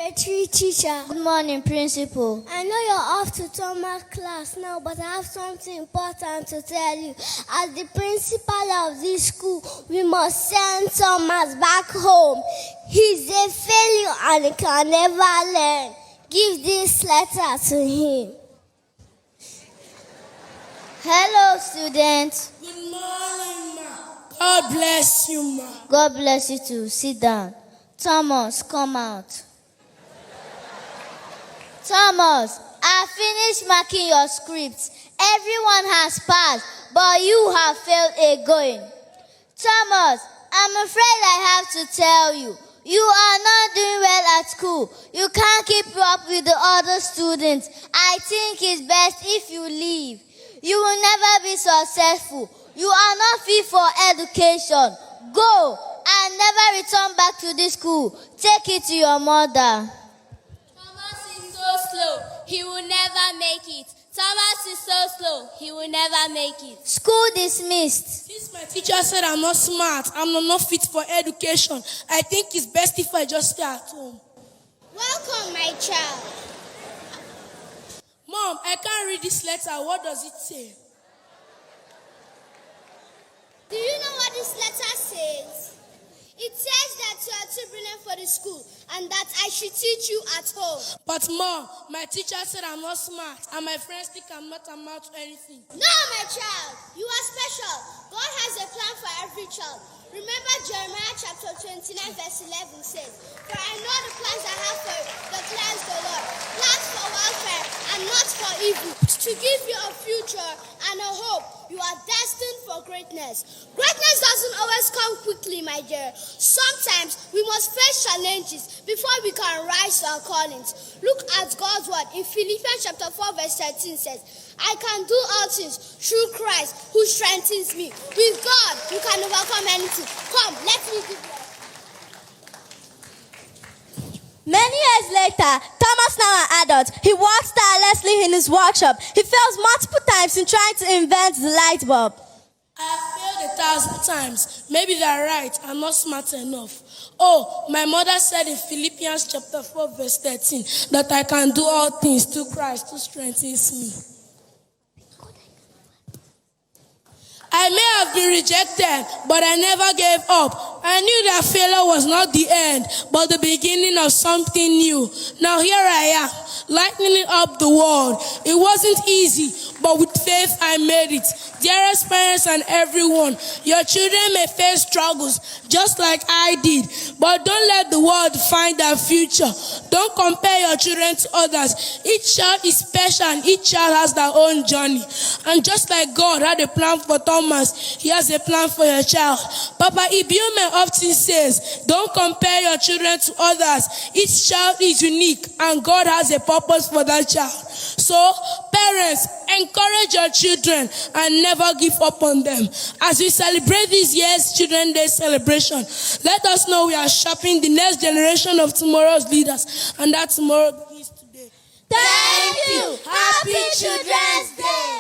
Secretary Teacher. Good morning, Principal. I know you're off to Thomas class now, but I have something important to tell you. As the principal of this school, we must send Thomas back home. He's a failure and he can never learn. Give this letter to him. Hello, students. Good morning, ma. God bless you, ma. God bless you too. Sit down. Thomas, come out. Thomas, I finished marking your scripts. Everyone has passed, but you have failed again. Thomas, I'm afraid I have to tell you. You are not doing well at school. You can't keep up with the other students. I think it's best if you leave. You will never be successful. You are not fit for education. Go and never return back to this school. Take it to your mother. Thomas is so slow. He will never make it. Thomas is so slow. He will never make it. School dismissed. Since my teacher said I'm not smart, I'm not fit for education, I think it's best if I just stay at home. Welcome, my child. Mom, I can't read this letter. What does it say? Do you know what this letter says? It says that you are too brilliant for the school and that I should teach you at home. But Mom, my teacher said I'm not smart and my friends think I'm not amount to anything. No, my child. You are special. God has a plan for every child. Remember Jeremiah chapter 29 verse 11 says, "For I know the plans I have for you, declares the Lord, plans for welfare and not for evil, to give you a future and a hope. You are destined for greatness." Greatness doesn't always come quickly, my dear. Sometimes we must face challenges before we can rise to our callings. Look at God's word in Philippians chapter 4 verse 13 says, "I can do all things through Christ who strengthens me." With God, you can overcome anything. Come, let me give you. Many years later, Thomas, now an adult, he works tirelessly in his workshop. He fails multiple times in trying to invent the light bulb. I have failed 1,000 times. Maybe they're right. I'm not smart enough. Oh, my mother said in Philippians chapter 4 verse 13 that I can do all things through Christ who strengthens me. I may have been rejected, but I never gave up. I knew that failure was not the end, but the beginning of something new. Now here I am, lightening up the world. It wasn't easy, but with faith I made it. Dearest parents and everyone, your children may face struggles just like I did, but don't let the world define their future. Don't compare your children to others. Each child is special and each child has their own journey. And just like God had a plan for Thomas, He has a plan for your child. Papa Ibiume often says, don't compare your children to others. Each child is unique and God has a purpose for that child. So, parents, encourage your children and never give up on them. As we celebrate this year's Children's Day celebration, let us know we are shaping the next generation of tomorrow's leaders, and that tomorrow begins today. Thank you. Happy Children's Day.